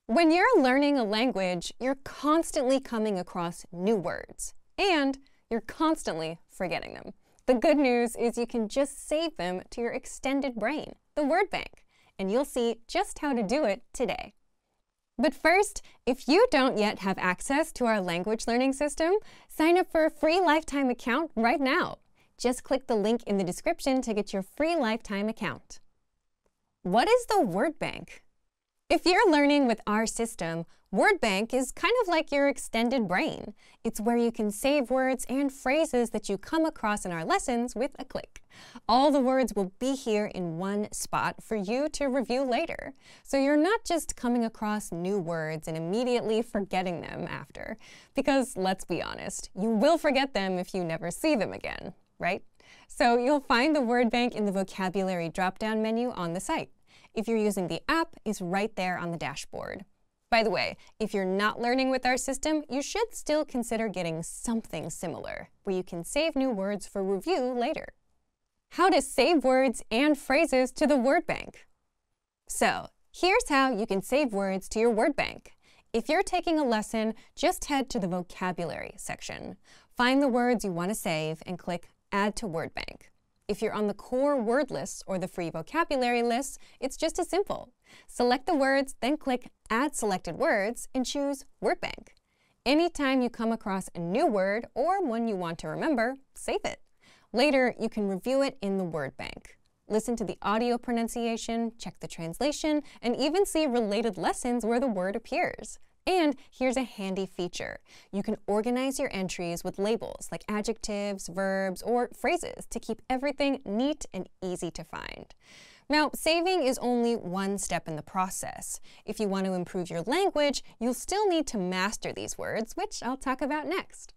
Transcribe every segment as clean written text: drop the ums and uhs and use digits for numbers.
When you're learning a language, you're constantly coming across new words, and you're constantly forgetting them. The good news is you can just save them to your extended brain, the word bank, and you'll see just how to do it today. But first, if you don't yet have access to our language learning system, sign up for a free lifetime account right now. Just click the link in the description to get your free lifetime account. What is the word bank? If you're learning with our system, Word Bank is kind of like your extended brain. It's where you can save words and phrases that you come across in our lessons with a click. All the words will be here in one spot for you to review later. So you're not just coming across new words and immediately forgetting them after. Because let's be honest, you will forget them if you never see them again, right? So you'll find the Word Bank in the vocabulary drop-down menu on the site. If you're using the app, it's right there on the dashboard. By the way, if you're not learning with our system, you should still consider getting something similar, where you can save new words for review later. How to save words and phrases to the word bank. So, here's how you can save words to your word bank. If you're taking a lesson, just head to the vocabulary section. Find the words you want to save and click Add to Word Bank. If you're on the core word list or the free vocabulary list, it's just as simple. Select the words, then click Add Selected Words and choose Word Bank. Anytime you come across a new word or one you want to remember, save it. Later, you can review it in the Word Bank. Listen to the audio pronunciation, check the translation, and even see related lessons where the word appears. And here's a handy feature. You can organize your entries with labels like adjectives, verbs, or phrases to keep everything neat and easy to find. Now, saving is only one step in the process. If you want to improve your language, you'll still need to master these words, which I'll talk about next.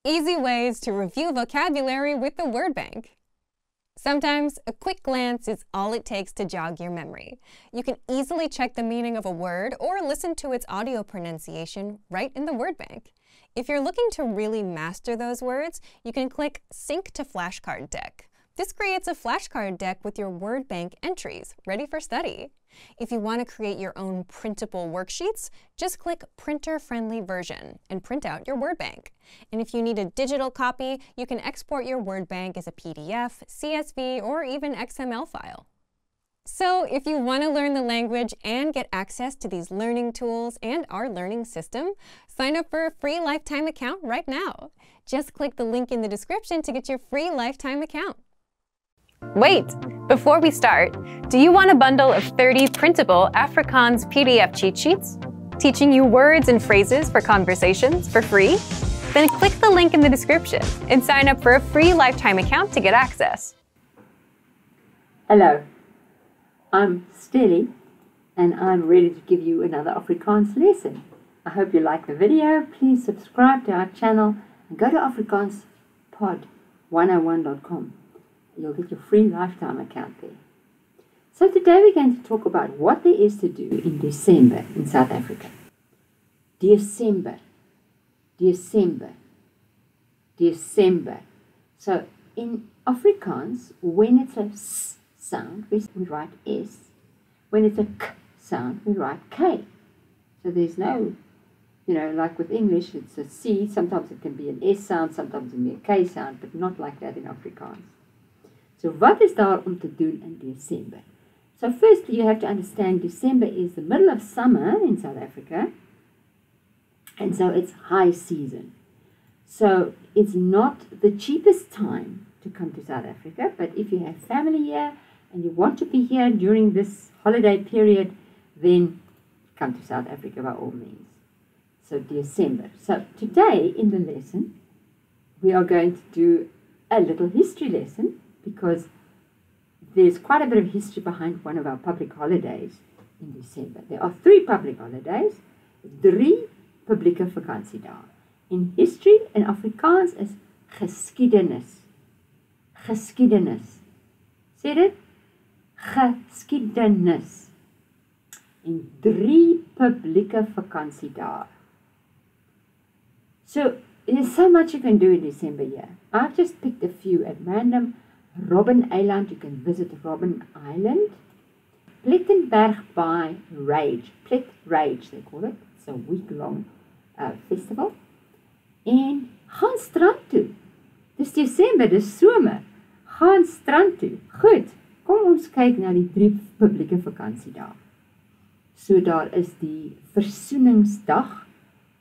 Easy ways to review vocabulary with the word bank. Sometimes a quick glance is all it takes to jog your memory. You can easily check the meaning of a word or listen to its audio pronunciation right in the word bank. If you're looking to really master those words, you can click Sync to Flashcard Deck. This creates a flashcard deck with your word bank entries, ready for study. If you want to create your own printable worksheets, just click Printer-Friendly Version and print out your word bank. And if you need a digital copy, you can export your word bank as a PDF, CSV, or even XML file. So if you want to learn the language and get access to these learning tools and our learning system, sign up for a free lifetime account right now. Just click the link in the description to get your free lifetime account. Wait! Before we start, do you want a bundle of 30 printable Afrikaans PDF cheat sheets? Teaching you words and phrases for conversations for free? Then click the link in the description and sign up for a free lifetime account to get access. Hello, I'm Stelly and I'm ready to give you another Afrikaans lesson. I hope you like the video. Please subscribe to our channel and go to afrikaanspod101.com. You'll get your free lifetime account there. So today we're going to talk about what there is to do in December in South Africa. December, December, December. So in Afrikaans, when it's a S sound, we write S. When it's a K sound, we write K. So there's no, like with English, it's a C. Sometimes it can be an S sound, sometimes it can be a K sound, but not like that in Afrikaans. So wat is daar om te doen in December? So firstly, you have to understand December is the middle of summer in South Africa, and so it's high season. So it's not the cheapest time to come to South Africa, but if you have family here and you want to be here during this holiday period, then come to South Africa by all means. So December. So today in the lesson, we are going to do a little history lesson, because there's quite a bit of history behind one of our public holidays in December. There are 3 public holidays, 3 publieke vakansiedae. In history, in Afrikaans is geskiedenis. Geskiedenis. Sê dit? Geskiedenis. En 3 publieke vakansiedae. So there's so much you can do in December here. I've just picked a few at random. Robben Island, you can visit Robben Island. Plettenberg by Rage. Plet Rage, they call it. It's a week-long festival. En gaan strand toe. Dis Desember, dis somer. Gaan strand toe. Goed, kom ons kyk na die 3 publieke vakansiedae. So daar is die Versoeningsdag,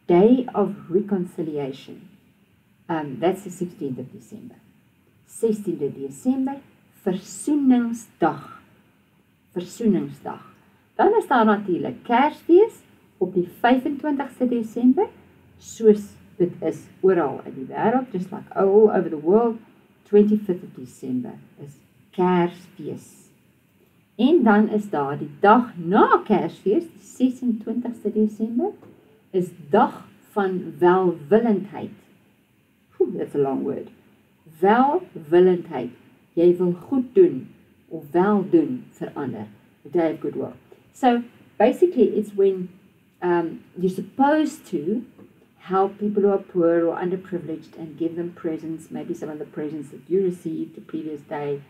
Day of Reconciliation. That's the 16th of December. 16de Desember, Versoeningsdag. Versoeningsdag. Dan is daar natuurlik Kersfees op die 25ste Desember, soos dit is oral in die wêreld, just like all over the world. 25th of December is Kersfees. En dan is daar die dag na Kersfees, die 26ste Desember, is dag van welwillendheid. That's a long word. Welwillendheid. Jy wil goed doen of wel doen vir ander. A day of goodwill. So basically it's when you're supposed to help people who are poor or underprivileged and give them presents, maybe some of the presents that you received the previous day,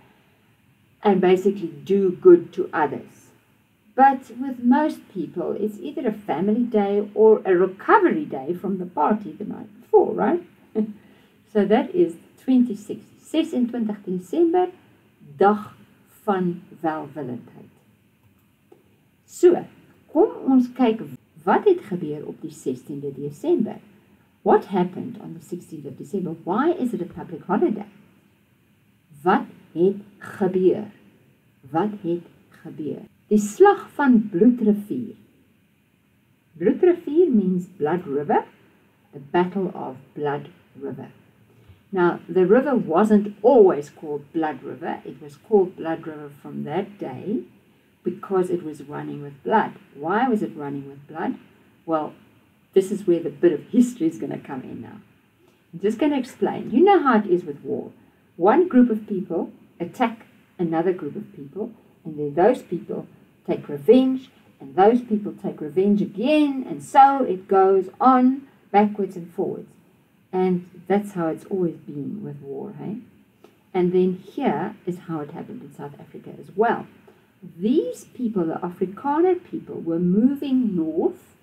and basically do good to others. But with most people, it's either a family day or a recovery day from the party the night before, right? So that is 26 December, dag van welwillendheid. So, kom ons kyk wat het gebeur op die 16de December. What happened on the 16th of December? Why is it a public holiday? Wat het gebeur? Wat het gebeur? Die slag van Bloedrivier. Bloedrivier means Blood River, the Battle of Blood River. Now, the river wasn't always called Blood River. It was called Blood River from that day because it was running with blood. Why was it running with blood? Well, this is where the bit of history is going to come in now. I'm just going to explain. You know how it is with war. One group of people attack another group of people, and then those people take revenge, and those people take revenge again, and so it goes on backwards and forwards. And that's how it's always been with war, hey? And then here is how it happened in South Africa as well. These people, the Afrikaner people, were moving north,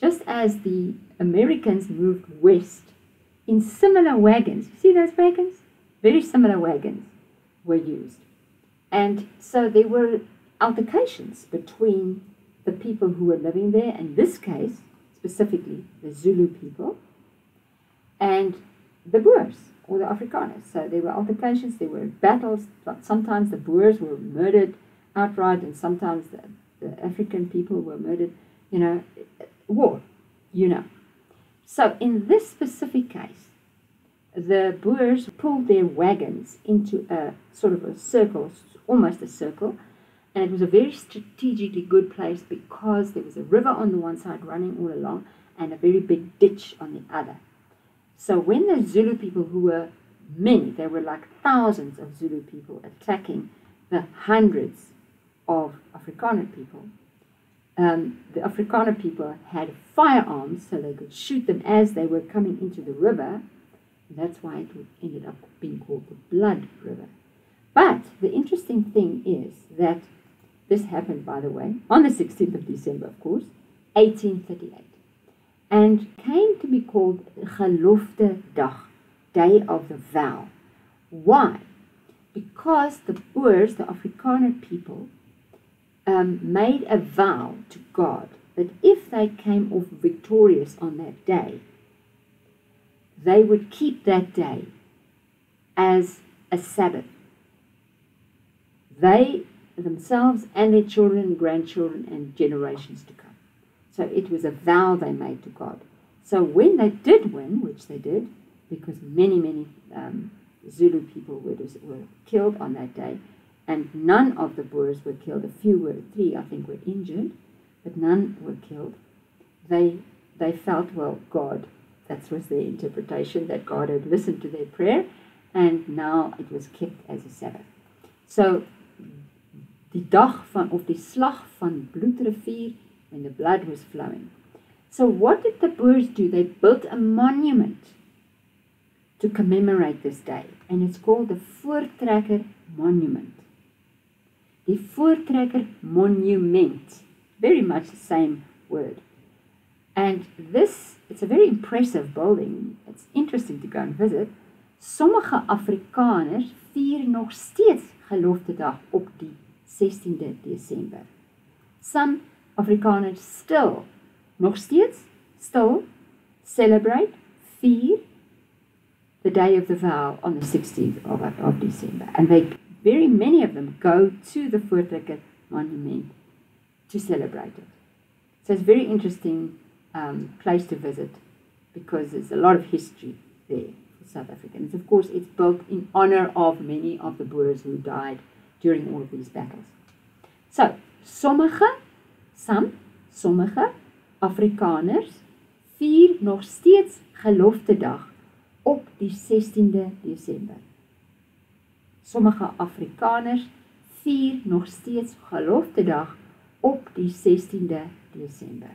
just as the Americans moved west, in similar wagons. You see those wagons? Very similar wagons were used. And so there were altercations between the people who were living there, in this case, specifically the Zulu people, and the Boers, or the Afrikaners. So there were altercations, there were battles. Sometimes the Boers were murdered outright, and sometimes the African people were murdered. You know, war, you know. So in this specific case, the Boers pulled their wagons into a sort of a circle, almost a circle, and it was a very strategically good place because there was a river on the one side running all along and a very big ditch on the other. So when the Zulu people, who were many, there were like thousands of Zulu people attacking the hundreds of Afrikaner people, the Afrikaner people had firearms so they could shoot them as they were coming into the river. And that's why it ended up being called the Blood River. But the interesting thing is that this happened, by the way, on the 16th of December, of course, 1838. And came to be called Gelofte Dag, Day of the Vow. Why? Because the Boers, the Afrikaner people, made a vow to God that if they came off victorious on that day, they would keep that day as a Sabbath. They themselves and their children, grandchildren, and generations to come. So it was a vow they made to God. So when they did win, which they did, because many Zulu people were killed on that day, and none of the Boers were killed. Three, I think, were injured, but none were killed. They felt, well, God, that was their interpretation, that God had listened to their prayer, and now it was kept as a Sabbath. So die dag of die slag van Bloedrivier, when the blood was flowing. So what did the Boers do? They built a monument to commemorate this day, and it's called the Voortrekker Monument. Die Voortrekker Monument. Very much the same word. And this, it's a very impressive building. It's interesting to go and visit. Sommige Afrikaners vier nog steeds Geloftedag op die 16de Desember. Some Afrikaners still, nog steeds, still celebrate, vier the day of the vow on the 16th of December. And very many of them go to the Voortrekker Monument to celebrate it. So it's a very interesting place to visit because there's a lot of history there for South Africans. Of course, it's built in honor of many of the Boers who died during all of these battles. So, sommige Afrikaners vier nog steeds Geloftedag op die 16de Desember. Sommige Afrikaners vier nog steeds Geloftedag op die 16de Desember.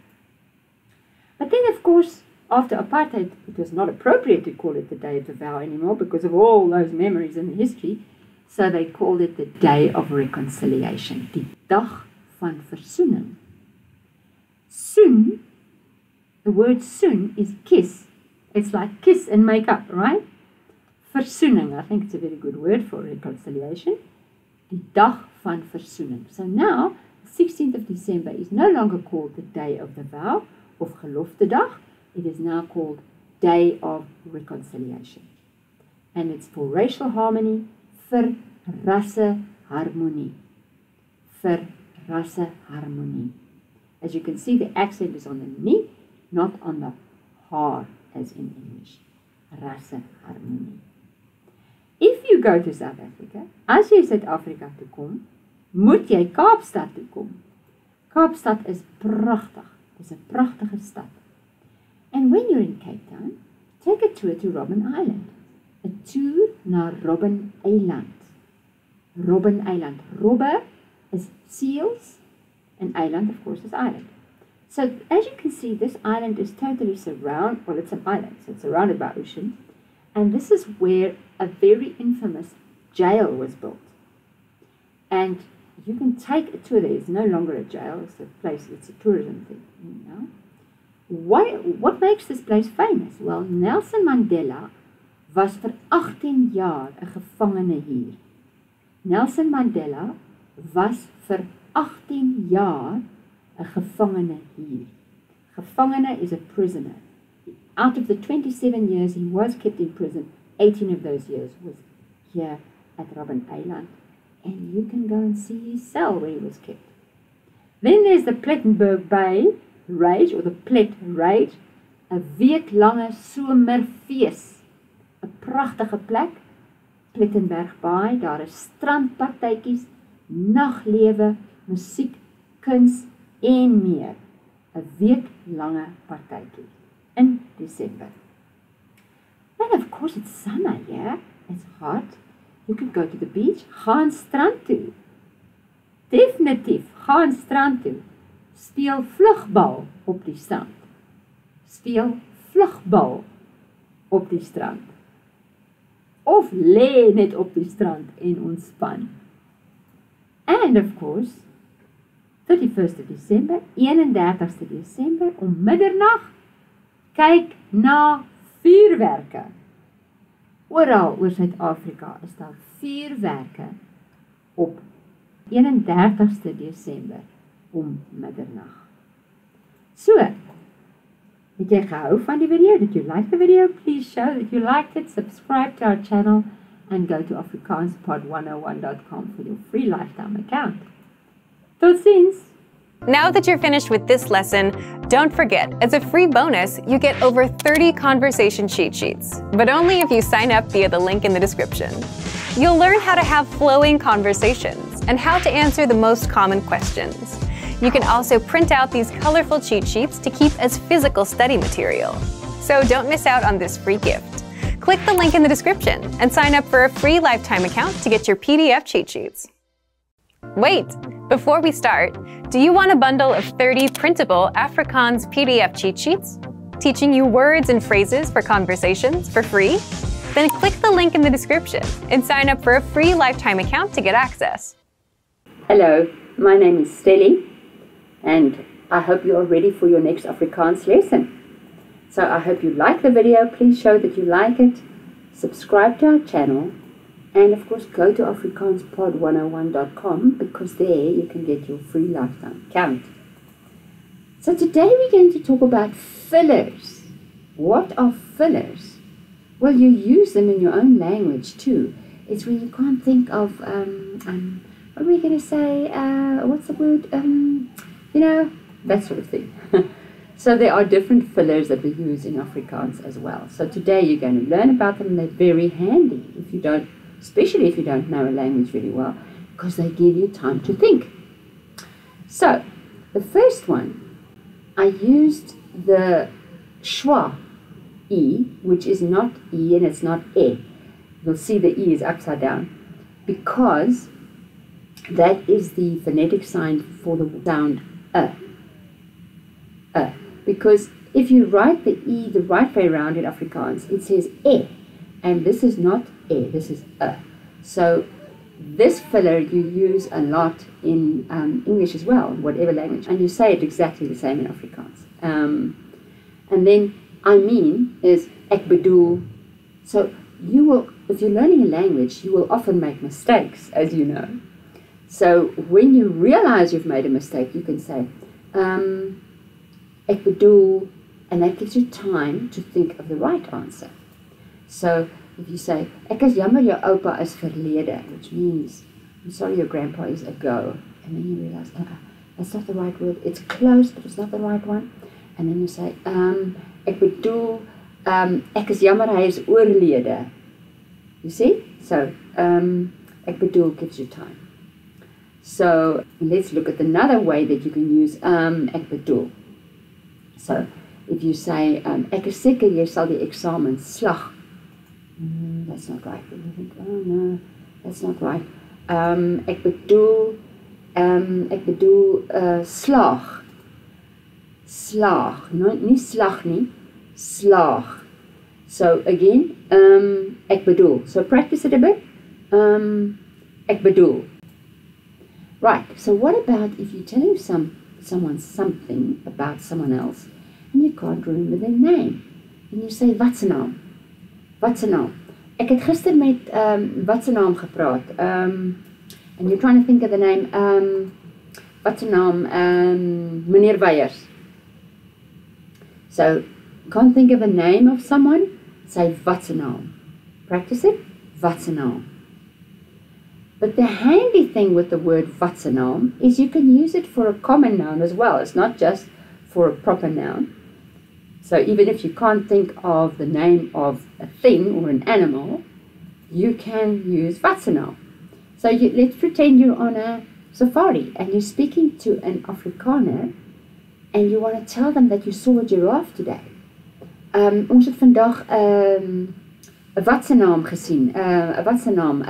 But then, of course, after apartheid, it was not appropriate to call it the Day of the Vow anymore because of all those memories and history. So they called it the Day of Reconciliation, die dag van versoening. Soon, the word soon is kiss. It's like kiss and make up, right? Versoening, I think it's a very good word for reconciliation. Die dag van versoening. So now, the 16th of December is no longer called the Day of the Vow of Geloftedag. It is now called Day of Reconciliation. And it's for racial harmony, vir rasseharmonie. Vir rasseharmonie. As you can see, the accent is on the nie, not on the haar, as in English. Rasseharmonie. If you go to South Africa, as jy Suid-Afrika toe kom, moet jy Kaapstad toe kom. Kaapstad is pragtig. It's a prachtige stad. And when you're in Cape Town, take a tour to Robben Island. A tour na Robben Eiland. Robben Eiland. Robbe is seals, and Eiland, of course, is island. So, as you can see, this island is totally surrounded, well, it's an island, so it's surrounded by ocean. And this is where a very infamous jail was built. And you can take a tour there. It's no longer a jail, it's a place, it's a tourism thing, you know. What makes this place famous? Well, Nelson Mandela was vir 18 jaar 'n gevangene hier. Nelson Mandela was vir 18 jaar 'n gevangene hier. Gevangene is a prisoner. Out of the 27 years he was kept in prison, 18 of those years was here at Robben Eiland. And you can go and see his cell where he was kept. Then there's the Plettenberg Bay Rage, or the Plet Rage, 'n weeklange somerfees. 'n Pragtige plek, Plettenberg Bay, daar is strandpartytjies, naglewe, musiek, kuns en meer. 'n weeklange partytjie in December. And of course it's summer, yeah? It's hot. You can go to the beach, gaan strand toe. Definitief, gaan strand toe. Speel vlugbal op die strand. Speel vlugbal op die strand. Of lê net op die strand en ontspan. And of course, 31st of December, 31ste December, om middernag, kyk na vuurwerke. Oral oor Suid-Afrika is daar vuurwerke op 31ste Desember om middernag. So, het jy gehou van die video? Did you like the video? Please show that you liked it, subscribe to our channel, and go to afrikaanspod101.com for your free lifetime account. Tot ziens! Now that you're finished with this lesson, don't forget, as a free bonus, you get over 30 conversation cheat sheets, but only if you sign up via the link in the description. You'll learn how to have flowing conversations and how to answer the most common questions. You can also print out these colorful cheat sheets to keep as physical study material. So don't miss out on this free gift. Click the link in the description and sign up for a free lifetime account to get your PDF cheat sheets. Wait! Before we start, do you want a bundle of 30 printable Afrikaans PDF cheat sheets, teaching you words and phrases for conversations for free? Then click the link in the description and sign up for a free lifetime account to get access. Hello, my name is Stelly, and I hope you are ready for your next Afrikaans lesson. So I hope you like the video. Please show that you like it. Subscribe to our channel. And of course, go to afrikaanspod101.com because there you can get your free lifetime account. So today we're going to talk about fillers. What are fillers? Well, you use them in your own language too. It's when you can't think of, what are we going to say? What's the word? That sort of thing. So there are different fillers that we use in Afrikaans as well. So today you're going to learn about them. They're very handy especially if you don't know a language really well, because they give you time to think. So the first one, I used the schwa E, which is not E and it's not E. You'll see the E is upside down because that is the phonetic sign for the sound Because if you write the E the right way around in Afrikaans, it says E, and this is not E, this is So this filler you use a lot in English as well, whatever language, and you say it exactly the same in Afrikaans. And then I mean is ek bedoel. So you will, if you're learning a language, you will often make mistakes, as you know. So when you realize you've made a mistake, you can say ek bedoel, and that gives you time to think of the right answer. So if you say, ek is jammer jou oupa is verlede, which means, I'm sorry your grandpa is ago, and then you realize, that's not the right word. It's close, but it's not the right one. And then you say, ek bedoel, ek is jammer hy is oorlede. You see? So, ek bedoel gives you time. So, let's look at another way that you can use ek bedoel. So, if you say, ek is seker jy sal die eksamen slag. That's not right. And you think, oh no, that's not right. Ek bedoel slaag. Slaag. No, nie slag nie. Slaag. So again, ek bedoel. So practice it a bit. Ek bedoel. Right. So what about if you're telling someone something about someone else and you can't remember their name? And you say, wat se naam? Wat se naam? Ek het gister met wat se naam gepraat. And you're trying to think of the name. Wat se naam? Meneer Weyers. So, can't think of a name of someone? Say wat se naam. Practice it. Wat se naam. But the handy thing with the word wat se naam is you can use it for a common noun as well. It's not just for a proper noun. So even if you can't think of the name of a thing or an animal, you can use wat se naam. So let's pretend you're on a safari and you're speaking to an Afrikaner and you want to tell them that you saw a giraffe today. Ons het vandag 'n wat se naam gesien. 'n wat se naam?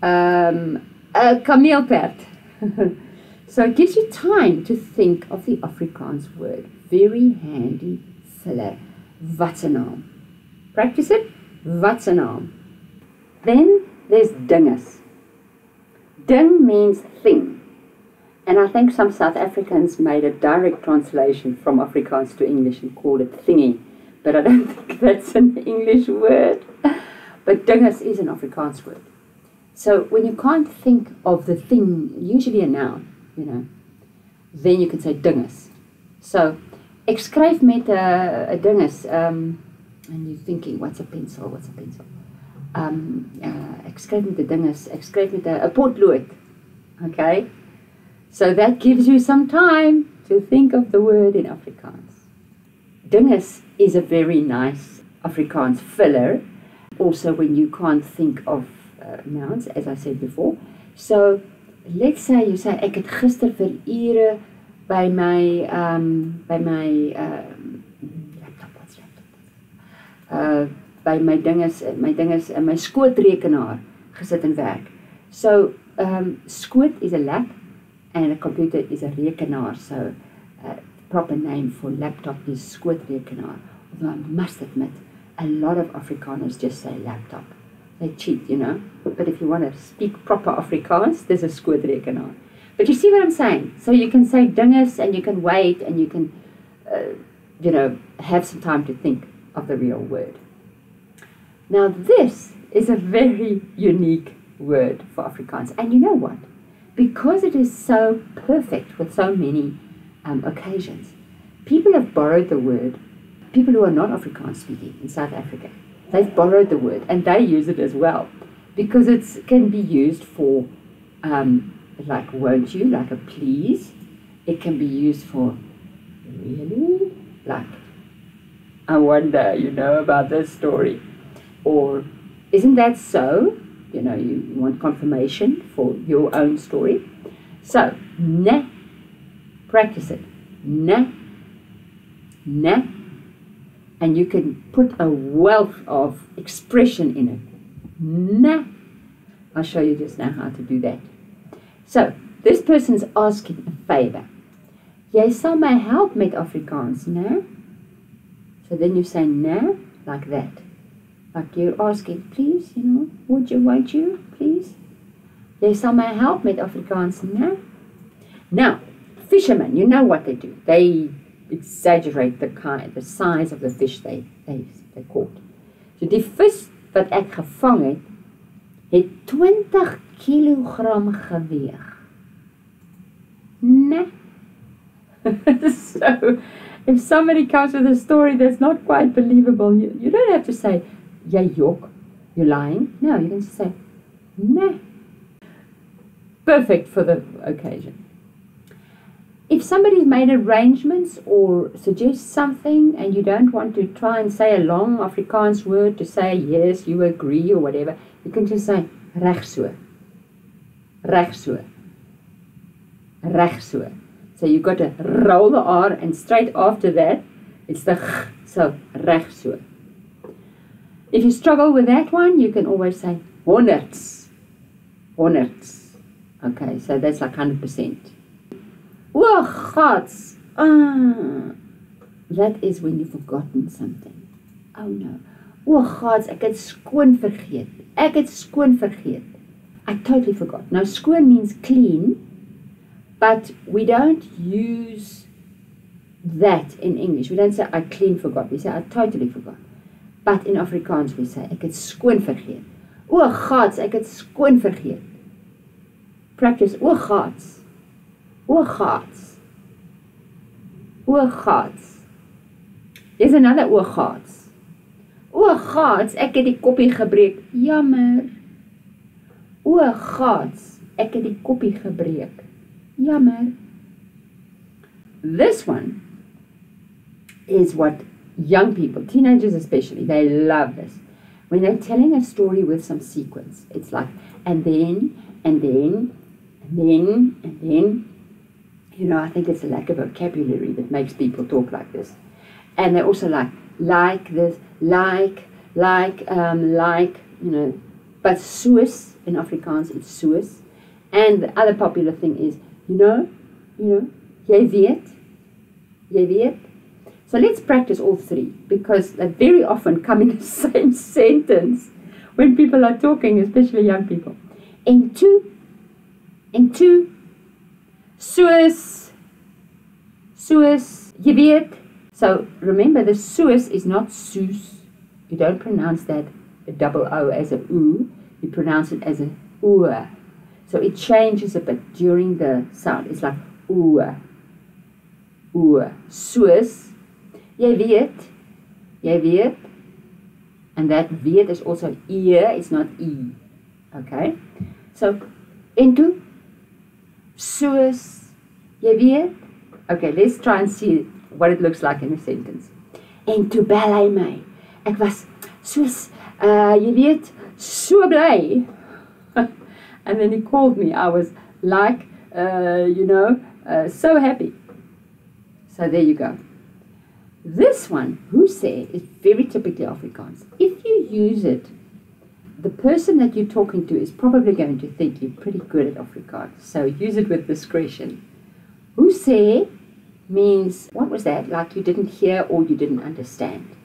'n kameelperd. So it gives you time to think of the Afrikaans word. Very handy filler. Wat se naam. Practice it. Wat se naam. Then there's dinges. Ding means thing. And I think some South Africans made a direct translation from Afrikaans to English and called it thingy. But I don't think that's an English word. But dinges is an Afrikaans word. So when you can't think of the thing, usually a noun, then you can say dinges. So, ek skryf met 'n dinges, and you're thinking, what's a pencil? Ek skryf met 'n dinges, ek skryf met 'n potlood. Okay? So that gives you some time to think of the word in Afrikaans. Dinges is a very nice Afrikaans filler, also when you can't think of nouns, as I said before. So, let's say you say, ek het gister vir ure by my my skootrekenaar gesit en werk. So, skoot is a lap and a computer is a rekenaar. So, proper name for laptop is skootrekenaar. Although I must admit, a lot of Afrikaners just say laptop. They cheat, but if you want to speak proper Afrikaans, there's a skootrekenaar. But you see what I'm saying? So you can say dinges and you can wait and you can, have some time to think of the real word. Now this is a very unique word for Afrikaans. And you know what? Because it is so perfect with so many occasions, people have borrowed the word, people who are not Afrikaans speaking in South Africa, they've borrowed the word and they use it as well. Because it can be used for, like won't you, like a please. It can be used for, really? Like, I wonder, about this story. Or, isn't that so? You want confirmation for your own story. So, ne, practice it. Ne, ne. And you can put a wealth of expression in it. Ne. I'll show you just now how to do that. So, this person's asking a favor. Jy sal my help met Afrikaans, né? So then you say ne, like that. Like you're asking, please, won't you, please? Jy sal my help met Afrikaans, né? Now, fishermen, you know what they do. They exaggerate the size of the fish they caught. So die vis wat ek gevang het 20 kilogram geweeg. Nee. So, if somebody comes with a story that's not quite believable, you don't have to say, jy jok, you're lying. No, you can just say, nee. Perfect for the occasion. If somebody's made arrangements or suggests something and you don't want to try and say a long Afrikaans word to say yes, you agree or whatever, you can just say reg so. Reg so. Reg so. So you've got to roll the R and straight after that it's the ch, so reg so. If you struggle with that one, you can always say honderds. Honderds. Okay, so that's like 100%. Oh, gods. That is when you've forgotten something. Oh no. Oh, gods, ek het skoon vergeet. Ek het skoon vergeet. I totally forgot. Now, skoon means clean, but we don't use that in English. We don't say, I clean forgot. We say, I totally forgot. But in Afrikaans we say, ek het skoon vergeet. Oh, gods, ek het skoon vergeet. Practice, oh, gods. O gods. O gods. Here's another o gods. O gods, ek het die koppie gebreek. Jammer. O gods, ek het die koppie gebreek. Jammer. This one is what young people, teenagers especially, they love this. When they're telling a story with some sequence, it's like, and then, and then, and then, and then. I think it's a lack of vocabulary that makes people talk like this. And they also like this, like, but soos in Afrikaans, it's soos. And the other popular thing is, jy weet. So let's practice all three, because they very often come in the same sentence when people are talking, especially young people. En toe, soos, jy weet. So remember, the soos is not soos. You don't pronounce that double O as a oo. You pronounce it as a oe. So it changes a bit during the sound. It's like oe. Soos, jy weet. And that weet is also ear, it's not e. Okay? So, en toe, soos, jy weet. Okay, let's try and see what it looks like in a sentence. En toe bel hy my. Ek was soos, jy weet, so bly. And then he called me. I was like, so happy. So there you go. This one, hoesê, is very typically Afrikaans. If you use it, the person that you're talking to is probably going to think you're pretty good at Afrikaans. So use it with discretion. Hoesê means, what was that? Like you didn't hear or you didn't understand.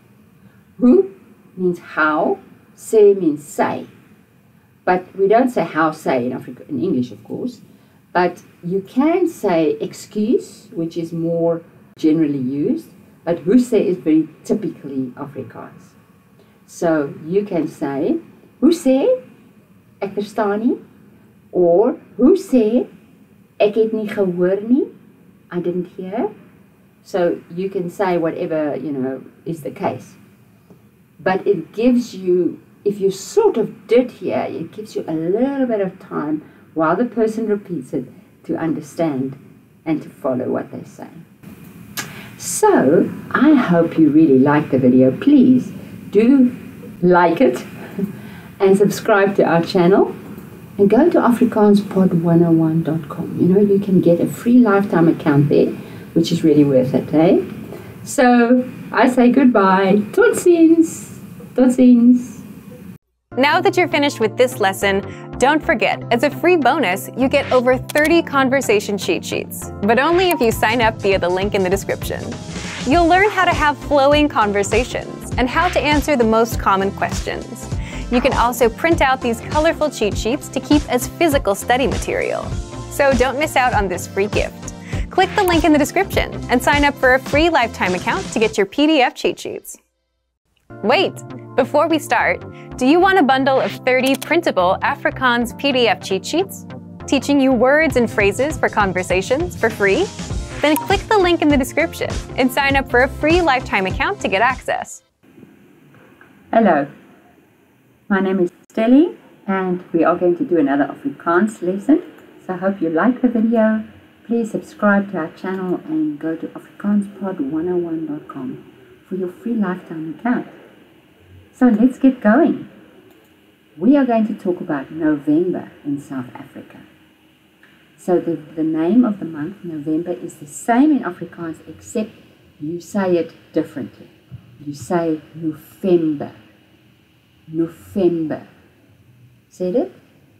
Hoe means how. Sê means say. But we don't say how say in English, of course. But you can say excuse, which is more generally used. But hoe sê is very typically Afrikaans. So you can say, hoe sê, ek verstaan nie. Or, hoe sê, ek het nie gehoor nie. I didn't hear. So you can say whatever, is the case. But it gives you, if you sort of did hear, it gives you a little bit of time while the person repeats it to understand and to follow what they say. So, I hope you really liked the video. Please do like it and subscribe to our channel. And go to afrikaanspod101.com. You can get a free lifetime account there, which is really worth it, eh? So, I say goodbye. Tot ziens. Tot ziens. Now that you're finished with this lesson, don't forget, as a free bonus, you get over 30 conversation cheat sheets, but only if you sign up via the link in the description. You'll learn how to have flowing conversations and how to answer the most common questions. You can also print out these colorful cheat sheets to keep as physical study material. So don't miss out on this free gift. Click the link in the description and sign up for a free lifetime account to get your PDF cheat sheets. Wait, before we start, do you want a bundle of 30 printable Afrikaans PDF cheat sheets, teaching you words and phrases for conversations for free? Then click the link in the description and sign up for a free lifetime account to get access. Hello, my name is Stelly and we are going to do another Afrikaans lesson. So I hope you like the video. Please subscribe to our channel and go to afrikaanspod101.com for your free lifetime account. So let's get going. We are going to talk about November in South Africa. So the name of the month, November, is the same in Afrikaans except you say it differently. You say November. November. Said it?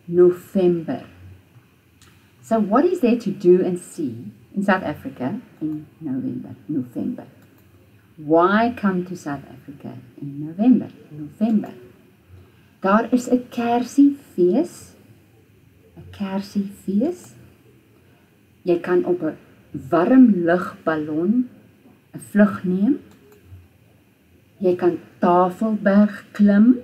November. So what is there to do and see in South Africa in November? Why come to South Africa in November? Daar is 'n Kersiefees. 'n Kersiefees. Jy kan op 'n warm lugballon 'n vlug neem. Jy kan Tafelberg klim.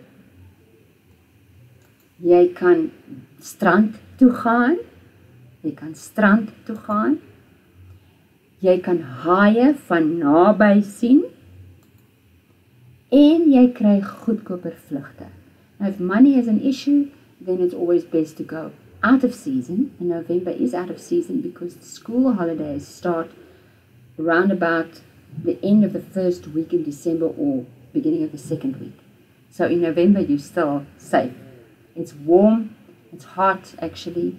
Jy kan strand toe gaan. Jy kan haie van naby sien. En jy kry goedkoper vlugte. Now, if money is an issue, then it's always best to go out of season. And November is out of season because the school holidays start around about the end of the first week in December or beginning of the second week. So in November, you're still safe. It's warm, it's hot actually.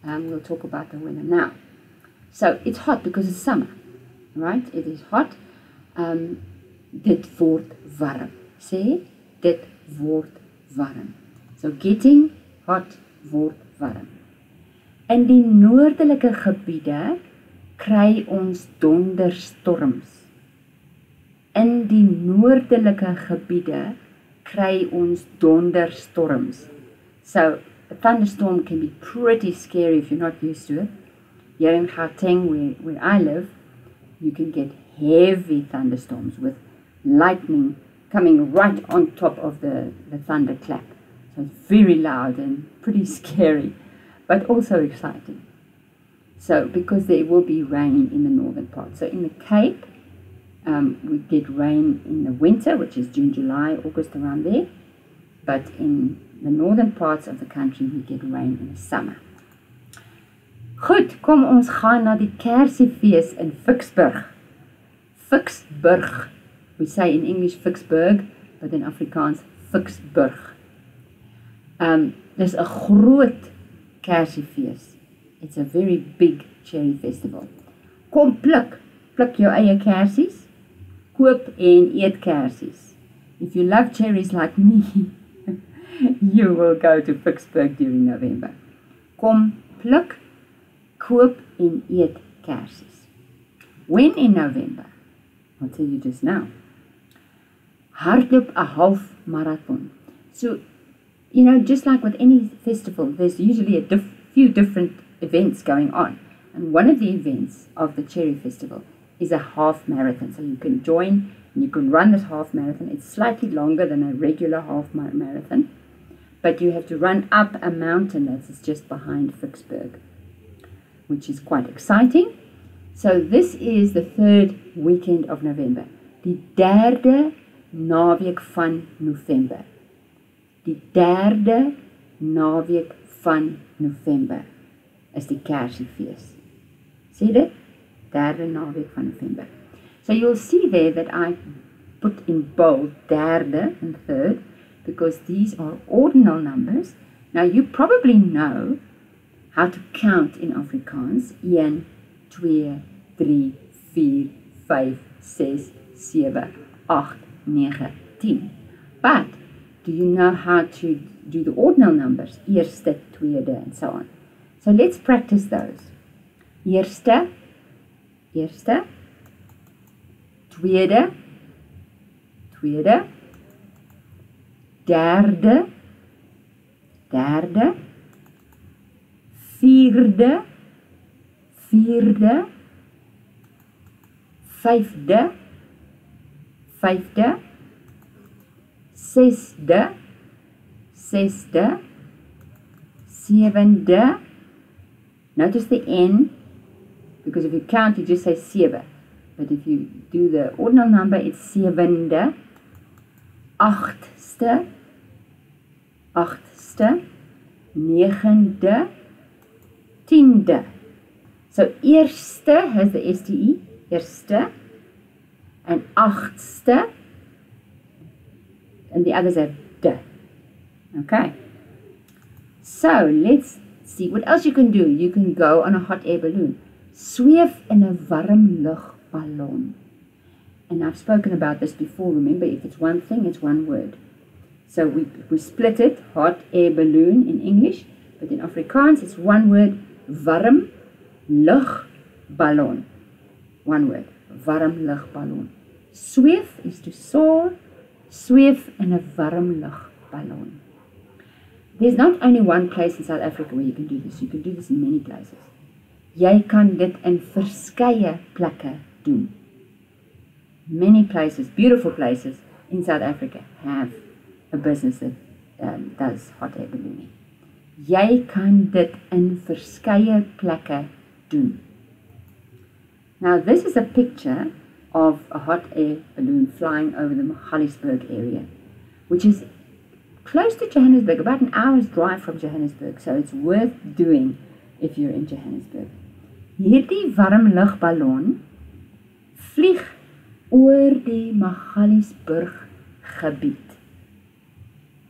We'll talk about the weather now. So it's hot because it's summer, right? It is hot. Dit word warm. Sê, dit word warm. So getting hot word warm. In die noordelike gebiede kry ons donderstorms. In die noordelike gebiede kry ons donderstorms. So a thunderstorm can be pretty scary if you're not used to it. Here in Gauteng, where I live, you can get heavy thunderstorms with lightning coming right on top of the thunderclap. So it's very loud and pretty scary, but also exciting. So because there will be rain in the northern part. So in the Cape, we get rain in the winter, which is June, July, August, around there. But in the northern parts of the country, we get rain in the summer. Goed, kom ons gaan na die Kersiefees in Vicksburg. Vicksburg. We say in English Vicksburg, but in Afrikaans Vicksburg. There's a groot Kersiefees. It's a very big cherry festival. Kom pluk jou eie kersies. Koop en eet kersies. If you love cherries like me, you will go to Vicksburg during November. Kom pluk, koop en eet kersies. When in November? I'll tell you just now. Hardloop 'n half marathon. So you know, just like with any festival, there's usually a few different events going on. And one of the events of the Cherry Festival is a half marathon. So you can join and you can run this half marathon. It's slightly longer than a regular half marathon, but you have to run up a mountain that's just behind Vicksburg, which is quite exciting. So this is the third weekend of November. Die derde naweek van November. Die derde naweek van November is die Kersfees. See dit? Derde naweek van November. So you'll see there that I put in bold derde and third because these are ordinal numbers. Now you probably know how to count in Afrikaans. 1, 2, 3, 4, 5, 6, 7, 8, 9, 10. But do you know how to do the ordinal numbers? Eerste, tweede, and so on. So let's practice those. Eerste, eerste, tweede, tweede, derde, derde, vierde, vierde, vijfde, vijfde, zesde, zesde, zevende. Notice the N, because if you count, you just say zeven. But if you do the ordinal number, it's zevende, achtste, achtste, negende, tiende. So eerste has the STE, eerste, and achtste, and the others have de. Okay. So let's see what else you can do. You can go on a hot air balloon. Sweef in 'n warm lugballon. And I've spoken about this before. Remember, if it's one thing, it's one word. So we split it, hot air balloon in English, but in Afrikaans it's one word, warm lugballon. One word, warm lugballon. Sweef is to soar, sweef in 'n warm lugballon. There's not only one place in South Africa where you can do this. You can do this in many places. Jy kan dit in verskeie plekke doen. Many places, beautiful places in South Africa have a business that does hot air ballooning. Jy kan dit in verskeie plekke doen. Now this is a picture of a hot air balloon flying over the Magaliesburg area, which is close to Johannesburg, about an hour's drive from Johannesburg, so it's worth doing if you're in Johannesburg. Hierdie warm lugballon vlieg oor die Magaliesburg gebied.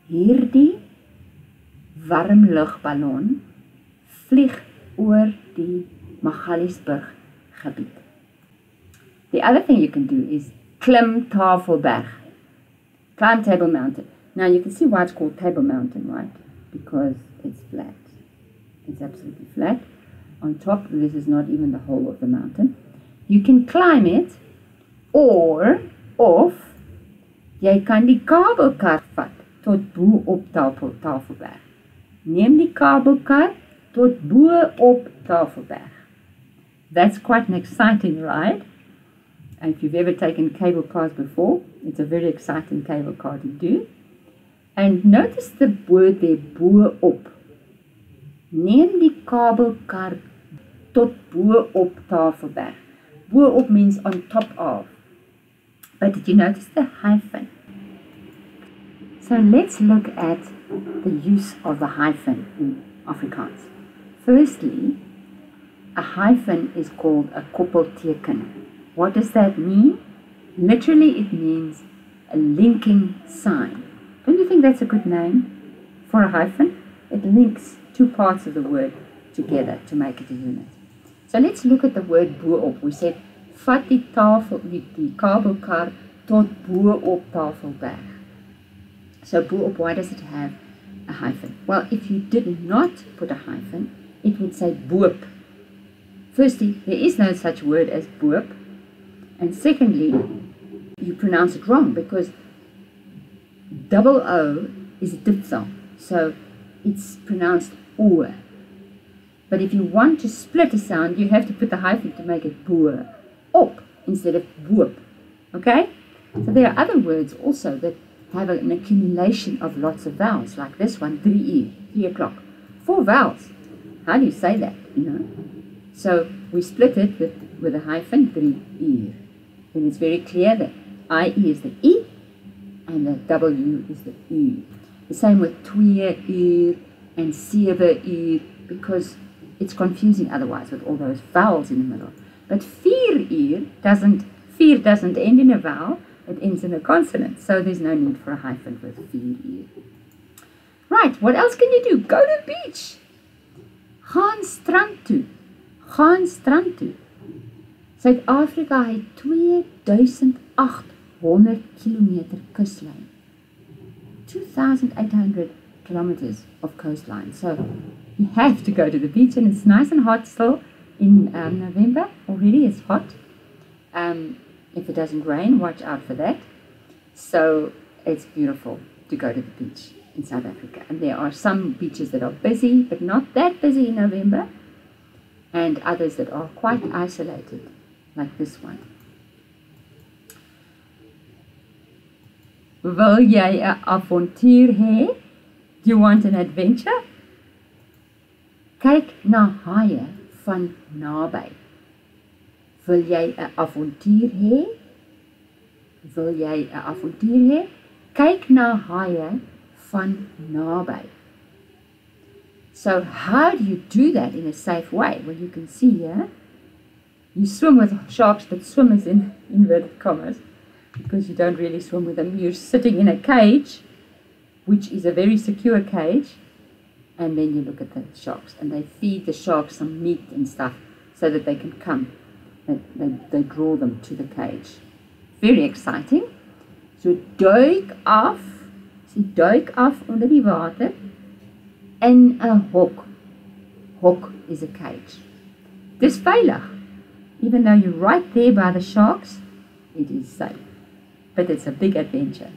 Hierdie warm lugballon vlieg oor die Magaliesburg gebied. The other thing you can do is klim Tafelberg. Climb Table Mountain. Now you can see why it's called Table Mountain, right? Because it's flat. It's absolutely flat. On top, this is not even the whole of the mountain. You can climb it, of jy kan die kabelkar vat tot bo op Tafelberg. Neem die kabelkar tot bo op Tafelberg. That's quite an exciting ride. And if you've ever taken cable cars before, it's a very exciting cable car to do. And notice the word there, bo op. Neem die kabelkar tot bo op Tafelberg. Bo op means on top of. But did you notice the hyphen? So let's look at the use of the hyphen in Afrikaans. Firstly, a hyphen is called a koppelteken. What does that mean? Literally, it means a linking sign. Don't you think that's a good name for a hyphen? It links two parts of the word together to make it a unit. So let's look at the word bo op. We said, vat die kabelkar tot bo op Tafelberg. So bo op, why does it have a hyphen? Well, if you did not put a hyphen, it would say boop. Firstly, there is no such word as boop. And secondly, you pronounce it wrong because double O is a diphthong. So it's pronounced oor. But if you want to split a sound, you have to put the hyphen to make it boer. Op instead of boop. Okay? So there are other words also that have an accumulation of lots of vowels, like this one, 3 uur, 3 o'clock. 4 vowels. How do you say that, you know? So we split it with a hyphen, 3 uur. Then it's very clear that IE is the E and the W is the U. The same with 2 uur and 7 uur, because it's confusing otherwise with all those vowels in the middle. But 4 uur doesn't end in a vowel, it ends in a consonant, so there's no need for a hyphen with 4 uur. Right, what else can you do? Go to the beach. Gaan strand toe. Gaan strand toe. Suid-Afrika het 2800 kilometer kuslyn. 2,800 kilometers of coastline. So you have to go to the beach, and it's nice and hot still in November. Already it's hot. If it doesn't rain, watch out for that. So it's beautiful to go to the beach in South Africa. And there are some beaches that are busy, but not that busy in November. And others that are quite isolated, like this one. Wil jy 'n avontuur hê? Do you want an adventure? Kyk na haie van naby. Wil jy 'n avontuur hê? Wil jy 'n avontuur hê? Kyk na haie van naby. So how do you do that in a safe way? Well, you can see here, you swim with sharks, but swim is in inverted commas, because you don't really swim with them. You're sitting in a cage, which is a very secure cage, and then you look at the sharks, and they feed the sharks some meat and stuff so that they can come. They draw them to the cage. Very exciting. So duik af onder die water in 'n hok. Hok is a cage. Dis veilig. Even though you're right there by the sharks, it is safe. But it's a big adventure.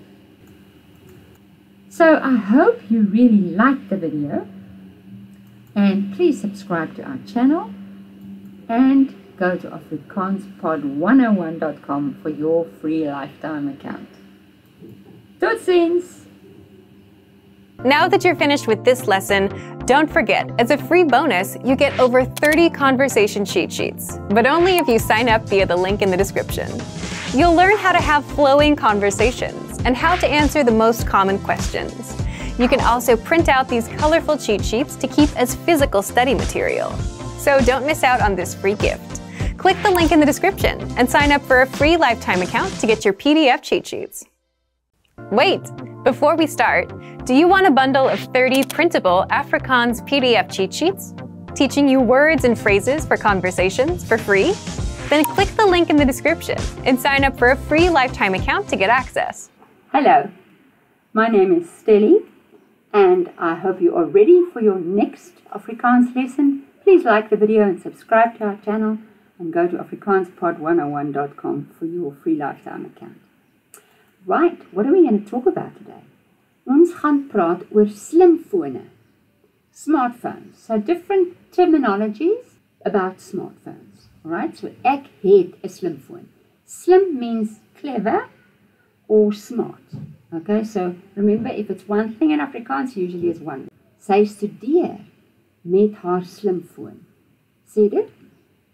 So I hope you really liked the video, and please subscribe to our channel and go to afrikaanspod101.com for your free lifetime account. Totsiens! Now that you're finished with this lesson, don't forget, as a free bonus, you get over 30 conversation cheat sheets, but only if you sign up via the link in the description. You'll learn how to have flowing conversations and how to answer the most common questions. You can also print out these colorful cheat sheets to keep as physical study material. So don't miss out on this free gift. Click the link in the description and sign up for a free lifetime account to get your PDF cheat sheets. Wait! Before we start, do you want a bundle of 30 printable Afrikaans PDF cheat sheets, teaching you words and phrases for conversations for free? Then click the link in the description and sign up for a free lifetime account to get access. Hello, my name is Stelly, and I hope you are ready for your next Afrikaans lesson. Please like the video and subscribe to our channel, and go to afrikaanspod101.com for your free lifetime account. Right, what are we going to talk about today? Ons gaan praat oor slimfone, smartphones. So different terminologies about smartphones. Alright, so ek het 'n slimfoon. Slim means clever or smart. Okay, so remember, if it's one thing in Afrikaans, usually it's one. Sy studeer met haar slimfoon. Sê dit?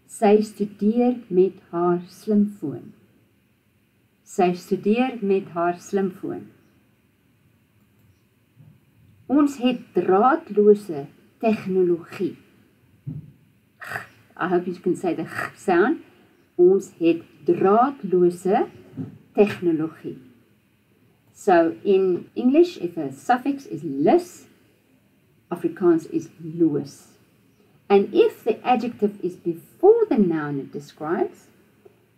Sy studeer met haar slimfoon. Sy studeer met haar slimfoon. Ons het draadloose tegnologie. I hope you can say the sound. Ons het draadloose tegnologie. So in English, if a suffix is less, Afrikaans is loos. And if the adjective is before the noun it describes,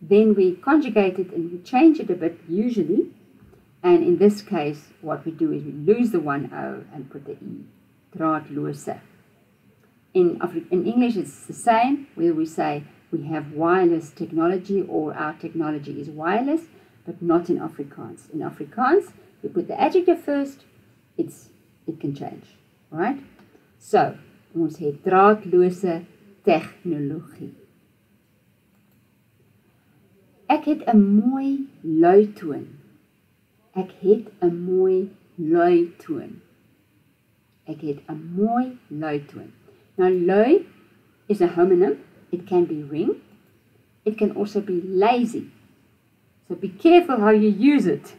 then we conjugate it and we change it a bit usually. And in this case, what we do is we lose the one O and put the E. Draadloose. In English, it's the same, where we say we have wireless technology or our technology is wireless, but not in Afrikaans. In Afrikaans, you put the adjective first, it's it can change, right? So, ons het draadloose tegnologie. Ek het 'n mooi luitoon. Ek het 'n mooi luitoon. Ek het 'n mooi luitoon. Now, lui is a homonym. It can be ring. It can also be lazy. So be careful how you use it.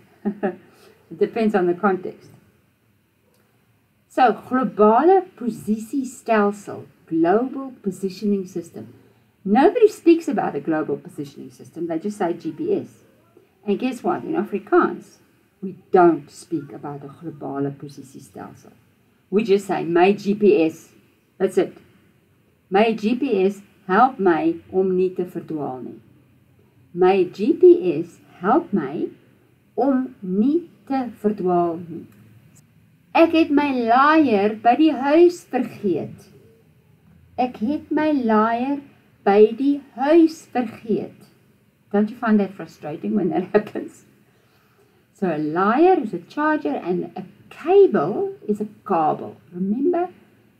It depends on the context. So, globale posisiestelsel, global positioning system. Nobody speaks about a global positioning system. They just say GPS. And guess what? In Afrikaans, we don't speak about a globale posisiestelsel. We just say, my GPS. That's it. My GPS help my om nie te verdwaal nie. My GPS help my om nie te verdwaal nie. Ek het my laaier by die huis vergeet. Ek het my laaier by die huis vergeet. Don't you find that frustrating when that happens? So a laaier is a charger and a cable is a kabel. Remember,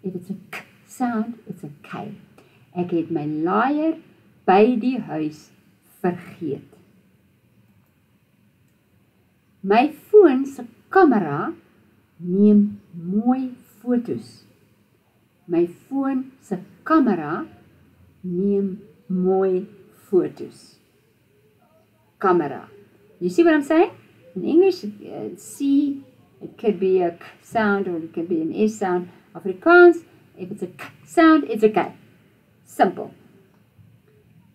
if it's a k sound, it's a K. Ek het my laaier by die huis vergeet. My foon se kamera neem mooi fotos. My foon se kamera neem mooi fotos. Camera. You see what I'm saying? In English, C, it could be a K sound or it could be an S sound. Afrikaans, if it's a K sound, it's a K. Simple.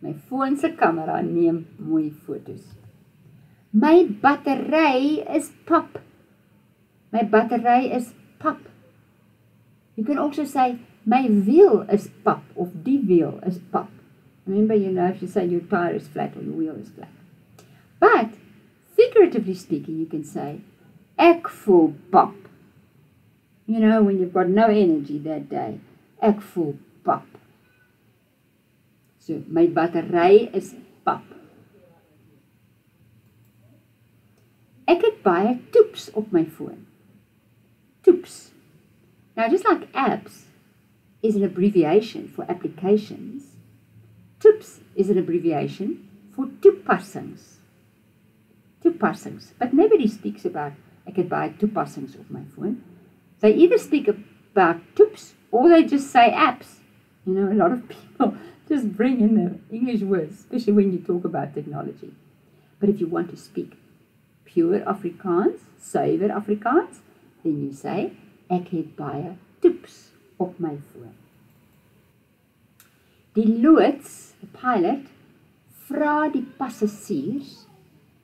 My foon se kamera neem mooi fotos. My battery is pap. My battery is pap. You can also say, my wheel is pap, of die wheel is pap. Remember, if you say your tire is flat or your wheel is flat. But, figuratively speaking, you can say, ek voel pap. When you've got no energy that day, ek voel pap. So, my battery is pap. Ek het baie toeps op my foon. Toeps. Now, just like apps is an abbreviation for applications, toeps is an abbreviation for toepassings. Toepassings. But nobody speaks about, ek het baie toepassings op my phone. They either speak about toeps or they just say apps. A lot of people just bring in the English words, especially when you talk about technology. But if you want to speak pure Afrikaans, suiwer Afrikaans, then you say, ek het baie toeps op my foon. Die loods, the pilot, vra die passasiers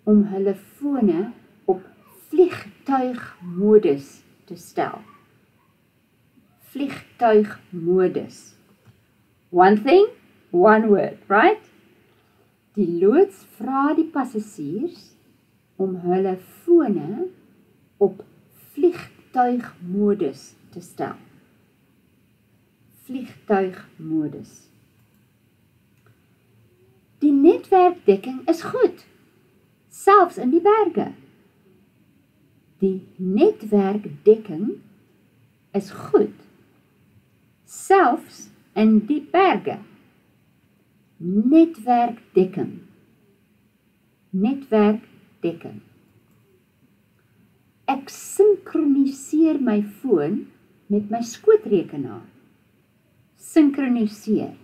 om hulle fone op vliegtuigmodus te stel. Vliegtuigmodus. One thing, one word, right? Die loods vra die passasiers om hulle fone op vliegtuigmodus te stel. Vliegtuigmodus. Die netwerkdekking is goed, selfs in die berge. Die netwerkdekking is goed, selfs in die berge. Netwerkdekking. Netwerkdekking. Ek synkroniseer my foon met my skootrekenaar. Synchroniseer.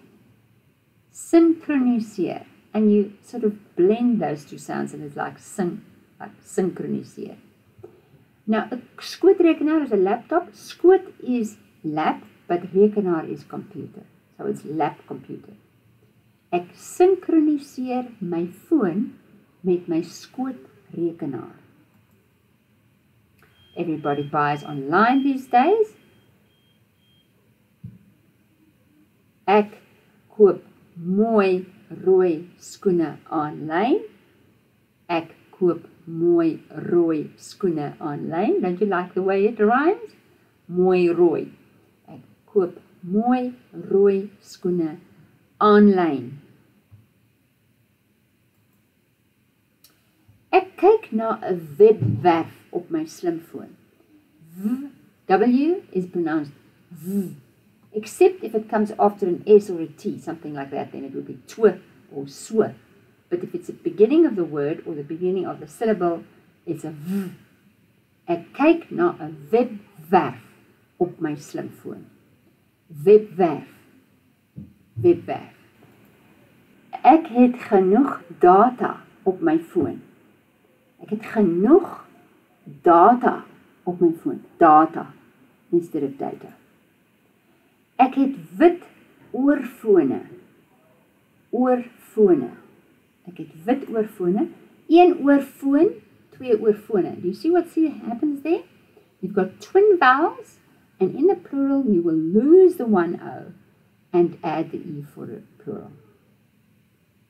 Synchroniseer. And you sort of blend those two sounds and it's like synchroniseer. Now, a skootrekenaar is a laptop. Skoot is lap, but rekenaar is computer. So it's lap computer. Ek synkroniseer my foon met my skootrekenaar. Everybody buys online these days. Ek koop mooi rooi skoene aanlyn. Ek koop mooi rooi skoene aanlyn. Don't you like the way it rhymes? Mooi rooi. Ek koop mooi rooi skoene aanlyn. Ek kyk na 'n webwerf op my slimfoon. W is pronounced V, except if it comes after an S or a T, something like that, then it would be tw or sw. But if it's the beginning of the word or the beginning of the syllable, it's a V. Ek kyk na 'n webwerf op my slimfoon. Webwerf. Webwerf. Ek het genoeg data op my foon. Ek het genoeg data op my foon. Data instead of data. Ek het wit oorfone. Oorfone. Ek het wit oorfone. Een oorfoon, twee oorfone. Do you see what happens there? You've got twin vowels, and in the plural you will lose the one O and add the E for the plural.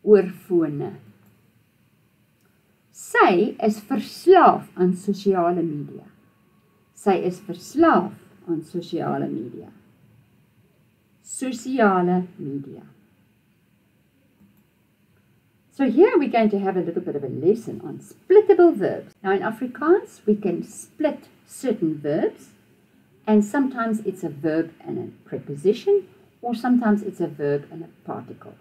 Oorfone. Sy is verslaaf aan sosiale media. Sy is verslaaf aan sosiale media. Sosiale media. So here we're going to have a little bit of a lesson on splittable verbs. Now in Afrikaans we can split certain verbs, and sometimes it's a verb and a preposition, or sometimes it's a verb and a particle.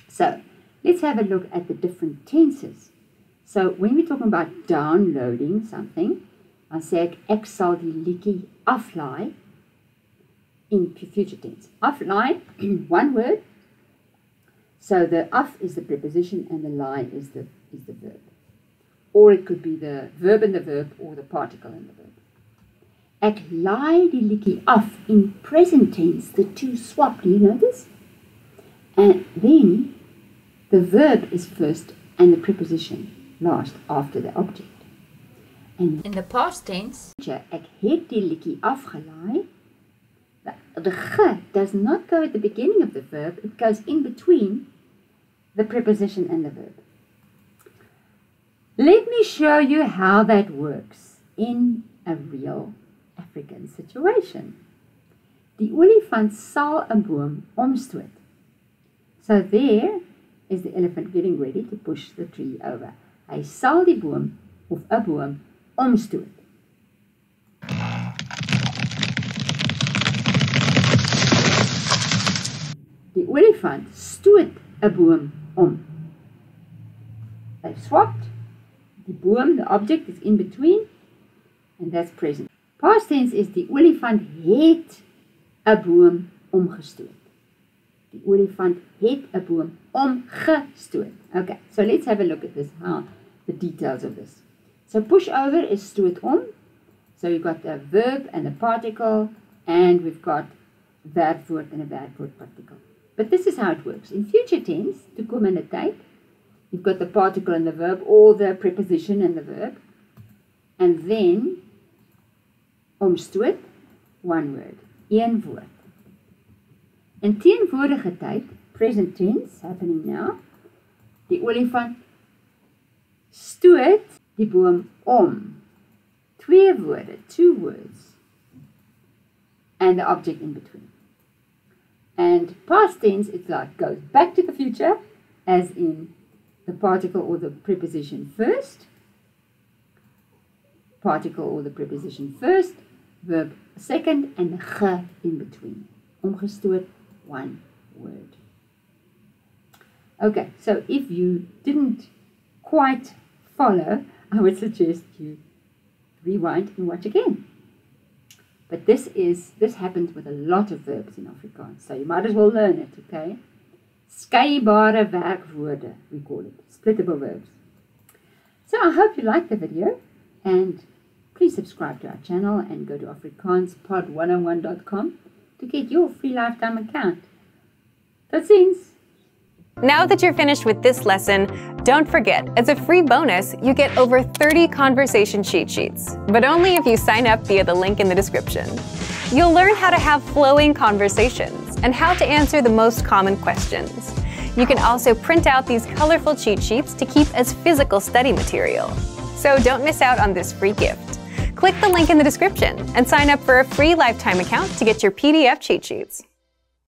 So let's have a look at the different tenses. So when we're talking about downloading something, dan sê ek sal die liedjie aflaai in future tense. Aflaai, one word. So the af is the preposition and the lie is the verb. Or it could be the verb and the verb or the particle and the verb. Ek laai die liedjie af in present tense, the two swap. Do you notice? And then the verb is first and the preposition last after the object. And in the past tense, ek het die liedjie afgelaai. The ge does not go at the beginning of the verb, it goes in between the preposition and the verb. Let me show you how that works in a real African situation. Die olifant sal 'n boom omstoot. So there is the elephant getting ready to push the tree over. Hy sal die boom of 'n boom omstoot. Die olifant stoot 'n boom om. They've swapped. Die boom, the object, is in between, and that's present. Past tense is die olifant het 'n boom omgestoot. Die olifant het 'n boom omgestoot. Okay, so let's have a look at this, the details of this. So push over is stoot om. So you've got the verb and the particle, and we've got werkwoord and a werkwoord particle. But this is how it works. In future tense, toekomende tyd, you've got the particle and the verb, or the preposition and the verb, and then omstoot, one word, een woord. In teenwoordige tyd, present tense, happening now, die olifant stoot die boom om. Twee woorde, two words, and the object in between. And past tense, it's like goes back to the future, as in the particle or the preposition first, particle or the preposition first, verb second, and the ge in between. Omgestoot, one word. Okay, so if you didn't quite follow, I would suggest you rewind and watch again. But this happens with a lot of verbs in Afrikaans, so you might as well learn it, okay? Skeibare werkwoorde, we call it, splittable verbs. So I hope you liked the video, and please subscribe to our channel and go to afrikaanspod101.com to get your free lifetime account. Tot ziens! Now that you're finished with this lesson, don't forget, as a free bonus, you get over 30 conversation cheat sheets, but only if you sign up via the link in the description. You'll learn how to have flowing conversations and how to answer the most common questions. You can also print out these colorful cheat sheets to keep as physical study material. So don't miss out on this free gift. Click the link in the description and sign up for a free lifetime account to get your PDF cheat sheets.